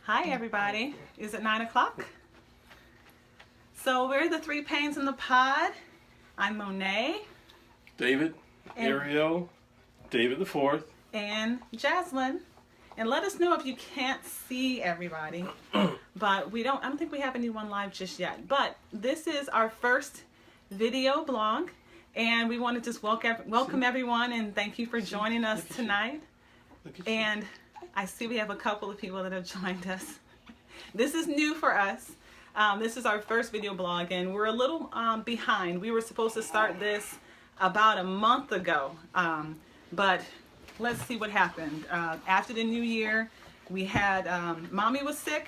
Hi everybody. Is it 9 o'clock? So we're the three Paynes in the pod. I'm Monet. David, Ariel, David the Fourth, and Jaslyn. And let us know if you can't see everybody. But I don't think we have anyone live just yet. But this is our first video blog, and we want to just welcome everyone and thank you for joining us tonight. And I see we have a couple of people that have joined us. This is new for us. This is our first video blog, and we're a little behind. We were supposed to start this about a month ago, but let's see what happened. After the new year, we had mommy was sick,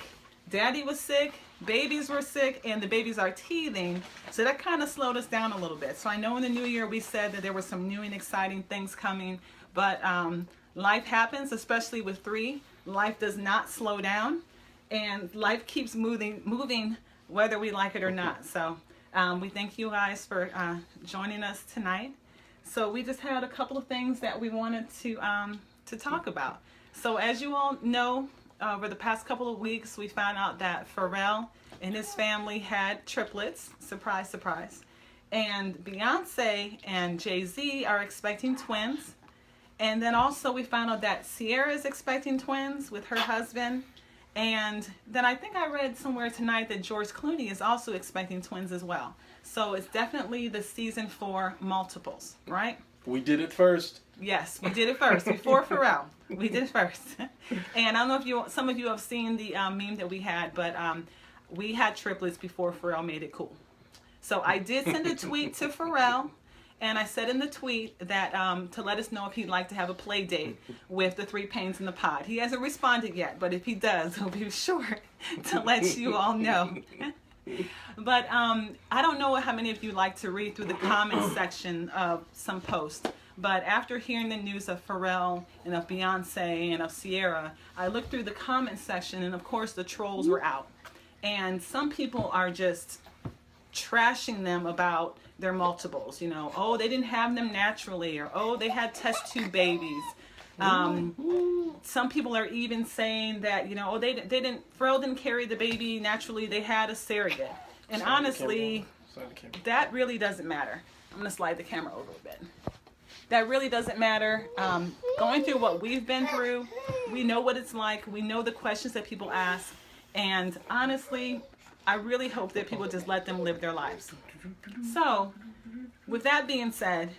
daddy was sick, babies were sick, and the babies are teething, so that kind of slowed us down a little bit. So I know in the new year we said that there were some new and exciting things coming, but life happens, especially with three. Life does not slow down, and life keeps moving whether we like it or not. So we thank you guys for joining us tonight. So we just had a couple of things that we wanted to talk about. So as you all know, over the past couple of weeks, we found out that Pharrell and his family had triplets. Surprise, surprise. And Beyonce and Jay-Z are expecting twins. And then also we found out that Ciara is expecting twins with her husband. And then I think I read somewhere tonight that George Clooney is also expecting twins as well. So it's definitely the season for multiples, right? We did it first. Yes, we did it first, before Pharrell. We did it first. And I don't know if some of you have seen the meme that we had, but we had triplets before Pharrell made it cool. So I did send a tweet to Pharrell, and I said in the tweet that to let us know if he'd like to have a play date with the three Paynes in the pod. He hasn't responded yet, but if he does, he'll be sure to let you all know. But I don't know how many of you like to read through the comment section of some posts, but after hearing the news of Pharrell and of Beyonce and of Ciara, I looked through the comment section, and of course the trolls were out. And some people are just trashing them about their multiples, you know, oh, they didn't have them naturally, or oh, they had test tube babies. Some people are even saying that, you know, oh, Pharrell didn't carry the baby naturally, they had a surrogate. And honestly, that really doesn't matter. I'm gonna slide the camera over a bit. That really doesn't matter. Going through what we've been through, we know what it's like, we know the questions that people ask, and honestly, I really hope that people just let them live their lives. So, with that being said,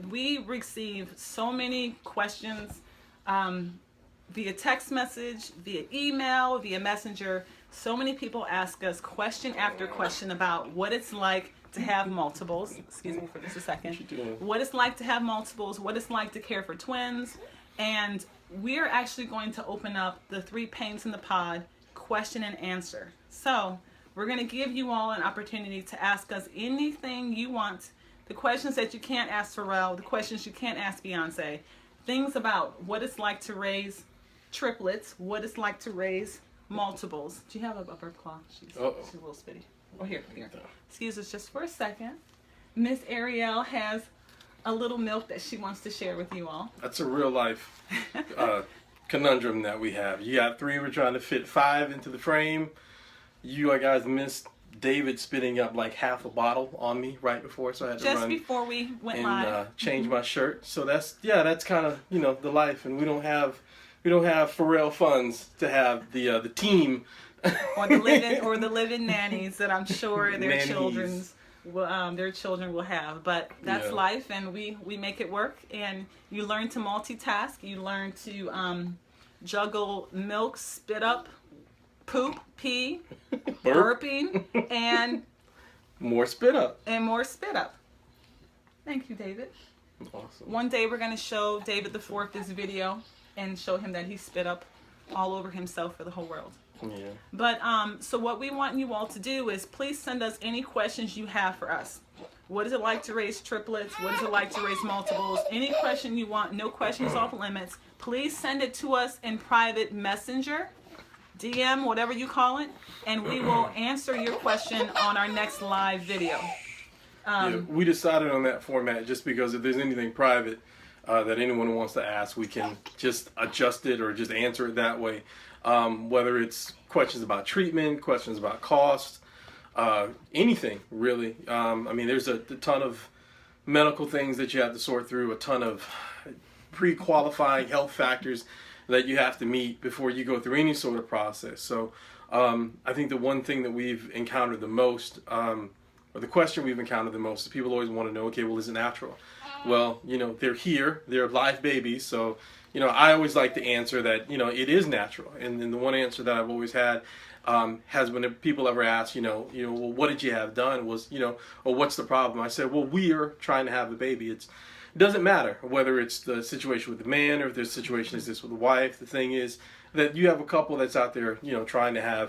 we receive so many questions via text message, via email, via messenger. So many people ask us question after question about what it's like to have multiples. Excuse me for just a second. What it's like to have multiples, what it's like to care for twins. And we're actually going to open up the three Paynes in the pod question and answer. So, we're going to give you all an opportunity to ask us anything you want. The questions that you can't ask Pharrell, the questions you can't ask Beyonce, things about what it's like to raise triplets, what it's like to raise multiples. Do you have a burp cloth? She's a little spitty. Oh, here. Excuse us just for a second. Miss Ariel has a little milk that she wants to share with you all. That's a real life conundrum that we have. You got three, we're trying to fit five into the frame. You guys missed David spitting up like half a bottle on me right before, so I had to run before we went and live. Change my shirt. So that's kind of, you know, the life, and we don't have Pharrell funds to have the team or the live-in nannies that I'm sure their children will have. But that's life, and we make it work. And you learn to multitask. You learn to juggle milk, spit up, poop, pee, burping, and more spit up. Thank you, David. Awesome. One day we're going to show David the Fourth this video and show him that he spit up all over himself for the whole world. Yeah. But so what we want you all to do is please send us any questions you have for us. What is it like to raise triplets? What is it like to raise multiples? Any question you want, no questions off limits. Please send it to us in private messenger, DM, whatever you call it, and we will answer your question on our next live video. We decided on that format just because if there's anything private, that anyone who wants to ask, we can just adjust it or just answer it that way. Whether it's questions about treatment, questions about cost, anything really. I mean, there's a ton of medical things that you have to sort through, a ton of pre-qualifying health factors that you have to meet before you go through any sort of process. So I think the one thing that we've encountered the most, or the question we've encountered the most, is people always want to know, okay, well, is it natural? Well, you know, they're here, they're live babies, so, you know, I always like to answer that, you know, it is natural. And then the one answer that I've always had has been, if people ever ask, well, what did you have done? Was, or what's the problem? I said, well, we are trying to have a baby. It doesn't matter whether it's the situation with the man or if the situation is this with the wife. The thing is that you have a couple that's out there,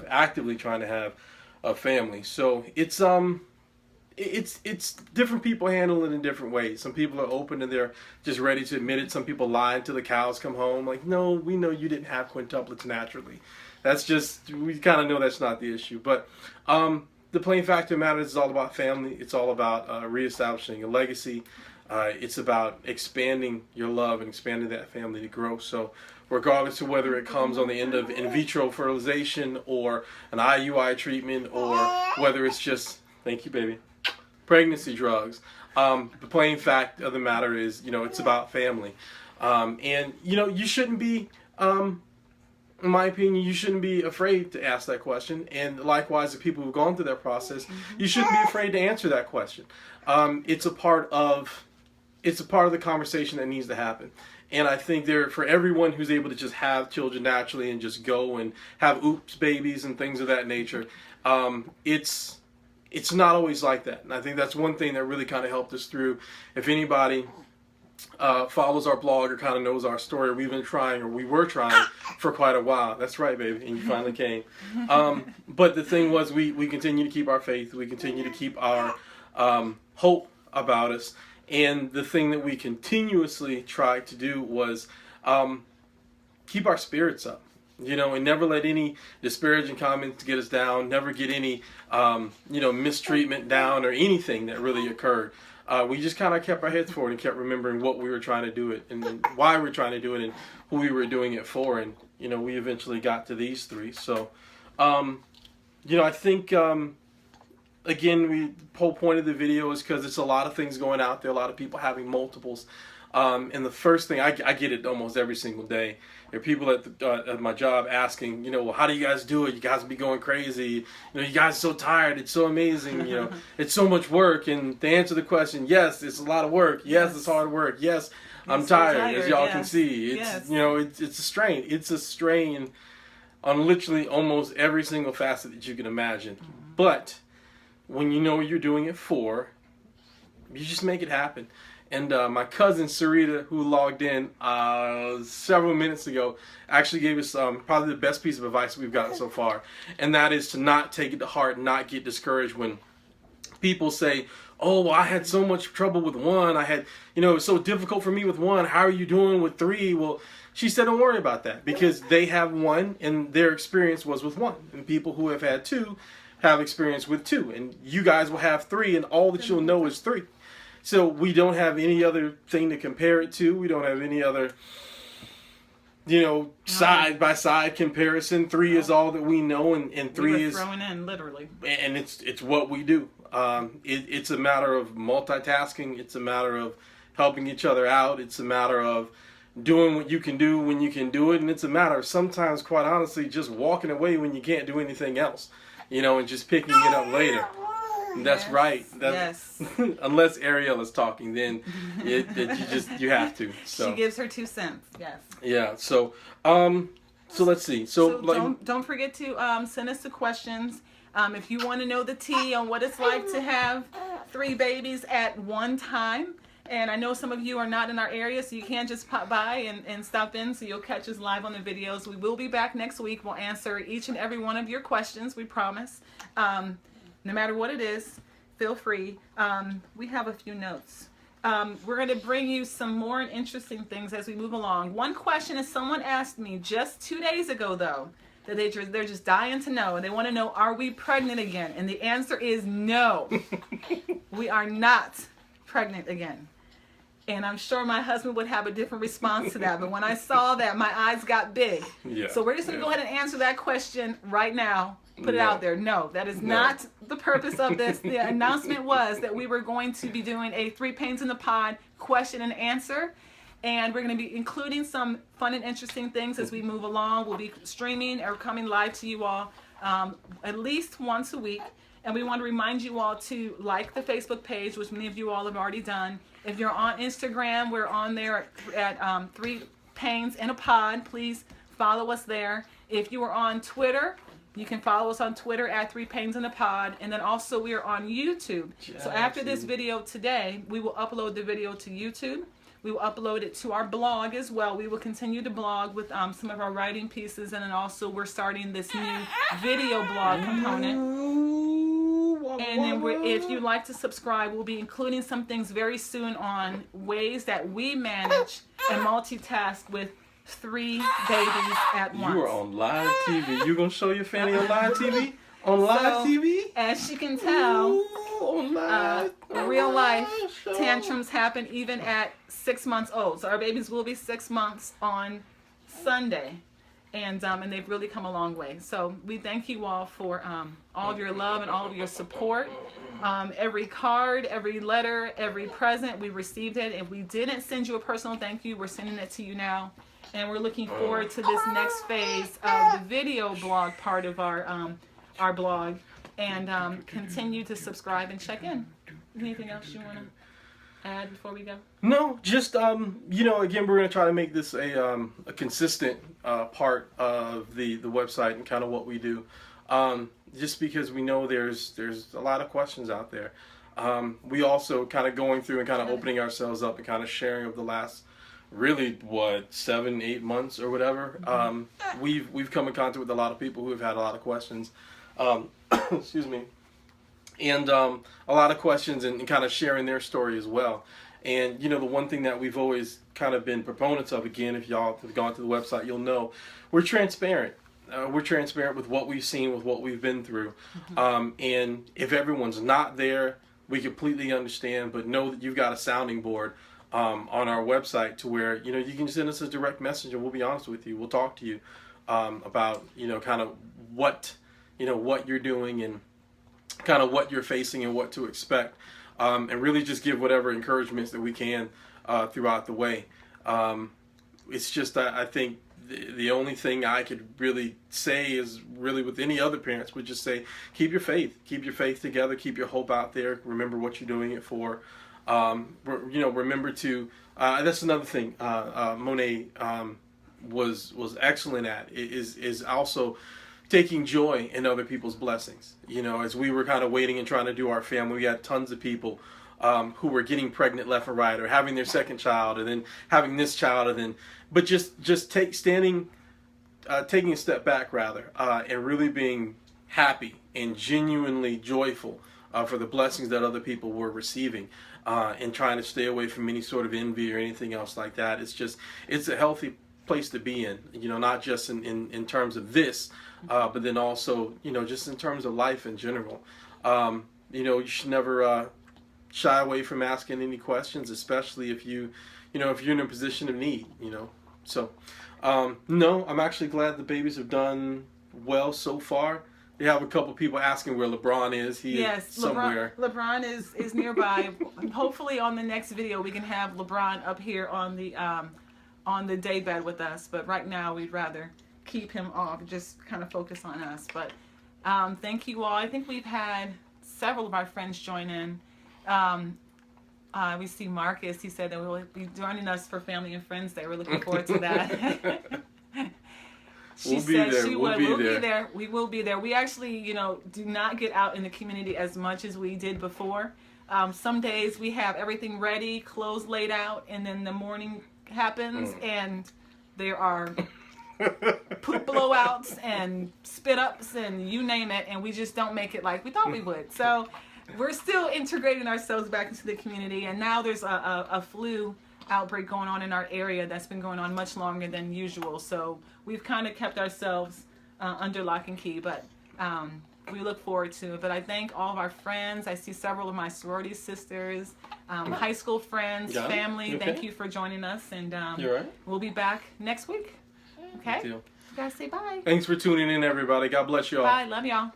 actively trying to have a family. So it's different people handle it in different ways. Some people are open and they're just ready to admit it. Some people lie until the cows come home. Like, no, we know you didn't have quintuplets naturally. That's just, we kind of know that's not the issue. But the plain fact of the matter is it's all about family. It's all about reestablishing a legacy. It's about expanding your love and expanding that family to grow. So regardless of whether it comes on the end of in vitro fertilization or an IUI treatment, or whether it's just, thank you, baby, pregnancy drugs, the plain fact of the matter is, it's about family. And, you shouldn't be, in my opinion, you shouldn't be afraid to ask that question. And likewise, the people who've gone through that process, you shouldn't be afraid to answer that question. It's a part of the conversation that needs to happen. And I think for everyone who's able to just have children naturally and just go and have oops babies and things of that nature, it's not always like that. And I think that's one thing that really kind of helped us through. If anybody follows our blog or kind of knows our story, we were trying for quite a while. That's right, baby, and you finally came. But the thing was, we continue to keep our faith. We continue to keep our hope about us. And the thing that we continuously tried to do was keep our spirits up, and never let any disparaging comments get us down, never get any, mistreatment down or anything that really occurred. We just kind of kept our heads forward and kept remembering what we were trying to do it and why we were trying to do it and who we were doing it for. And, we eventually got to these three. So, I think, again, the whole point of the video is because it's a lot of things going out there, a lot of people having multiples. And the first thing, I get it almost every single day. There are people at my job asking, well, how do you guys do it? You guys be going crazy. You guys are so tired. It's so amazing. It's so much work. And to answer the question, yes, it's a lot of work. Yes, it's hard work. Yes, I'm tired, as y'all can see. It's, it's a strain. It's a strain on literally almost every single facet that you can imagine. But when you know what you're doing it for, you just make it happen. And my cousin Sarita, who logged in several minutes ago, actually gave us probably the best piece of advice we've gotten so far. And that is to not take it to heart, not get discouraged when people say, oh, well, I had so much trouble with one. I had, it was so difficult for me with one. How are you doing with three? Well, she said, don't worry about that, because they have one and their experience was with one. And people who have had two have experience with two. And you guys will have three, and all that you'll know is three. So we don't have any other thing to compare it to. We don't have any other, side-by-side comparison. Three is all that we know, and three is throwing in, literally. And it's what we do. It's a matter of multitasking. It's a matter of helping each other out. It's a matter of doing what you can do when you can do it. And it's a matter of sometimes, quite honestly, just walking away when you can't do anything else, and just picking it up later. That's right. That's, yes. Unless Ariel is talking, then you have to. So. She gives her 2 cents. Yes. Yeah. So let's see. So don't forget to send us the questions. If you want to know the tea on what it's like to have 3 babies at one time. And I know some of you are not in our area, so you can't just pop by and stop in, so you'll catch us live on the videos. We will be back next week. We'll answer each and every one of your questions, we promise. No matter what it is, feel free. We have a few notes. We're going to bring you some more interesting things as we move along. One question is, someone asked me just 2 days ago, though, that they're just dying to know. And they want to know, are we pregnant again? And the answer is no. We are not pregnant again. And I'm sure my husband would have a different response to that. But when I saw that, my eyes got big. Yeah. So we're just going to go ahead and answer that question right now. Put it out there. No, that is not the purpose of this. The announcement was that we were going to be doing a 3 Paynes in the Pod question and answer. And we're going to be including some fun and interesting things as we move along. We'll be streaming or coming live to you all at least once a week. And we want to remind you all to like the Facebook page, which many of you all have already done. If you're on Instagram, we're on there at 3 Paynes in a Pod. Please follow us there. If you are on Twitter, you can follow us on Twitter at 3 Paynes in a Pod. And then also we are on YouTube. So after this video today, we will upload the video to YouTube. We will upload it to our blog as well. We will continue to blog with some of our writing pieces. And then also we're starting this new video blog component. And then if you'd like to subscribe, we'll be including some things very soon on ways that we manage and multitask with 3 babies at once. You are on live TV. You gonna show your family on live TV? On live TV? As you can tell, on live. Real life tantrums happen even at 6 months old. So our babies will be 6 months on Sunday. And they've really come a long way. So we thank you all for all of your love and all of your support. Every card, every letter, every present, we received it. If we didn't send you a personal thank you, we're sending it to you now. And we're looking forward to this next phase of the video blog part of our blog. And continue to subscribe and check in. Anything else you want to add before we go? No, just you know, again, we're going to try to make this a consistent part of the website and kind of what we do, just because we know there's a lot of questions out there. We also kind of going through and kind of opening ourselves up and kind of sharing of the last really 7-8 months or whatever. We've come in contact with a lot of people who have had a lot of questions. Excuse me. And a lot of questions and kind of sharing their story as well. And, you know, the one thing that we've always kind of been proponents of, again, if y'all have gone to the website, you'll know, we're transparent. We're transparent with what we've seen, with what we've been through. And if everyone's not there, we completely understand, but know that you've got a sounding board on our website to where, you know, you can send us a direct message and we'll be honest with you. We'll talk to you about, you know, kind of what you're doing and kind of what you're facing and what to expect, and really just give whatever encouragements that we can throughout the way. It's just I think the only thing I could really say is really with any other parents would just say, keep your faith together, keep your hope out there, remember what you're doing it for. You know, remember to that's another thing Monet was excellent at is also taking joy in other people's blessings. You know, as we were kind of waiting and trying to do our family, we had tons of people who were getting pregnant left and right, or having their second child, and then having this child, and then, but taking a step back rather, and really being happy and genuinely joyful for the blessings that other people were receiving, and trying to stay away from any sort of envy or anything else like that. It's a healthy place to be in, you know, not just in terms of this, but then also, you know, just in terms of life in general. You know, you should never shy away from asking any questions, especially if if you're in a position of need, you know. So, no, I'm actually glad the babies have done well so far. They have a couple people asking where LeBron is. He is somewhere. LeBron is nearby. Hopefully on the next video we can have LeBron up here on the daybed with us, but right now we'd rather keep him off, just kind of focus on us. But thank you all. I think we've had several of our friends join in. We see Marcus, he said that will be joining us for Family and Friends Day. We're looking forward to that. She said she would. We'll be there. We will be there. We actually, you know, do not get out in the community as much as we did before. Some days we have everything ready, clothes laid out, and then the morning happens and there are poop blowouts and spit ups and you name it, and we just don't make it like we thought we would. So we're still integrating ourselves back into the community, and now there's a flu outbreak going on in our area that's been going on much longer than usual. So we've kind of kept ourselves under lock and key, but we look forward to it. But I thank all of our friends. I see several of my sorority sisters, high school friends, family. Okay. Thank you for joining us, and You're right. we'll be back next week. Okay? Good deal. You guys say bye. Thanks for tuning in, everybody. God bless you all. Bye. Love y'all.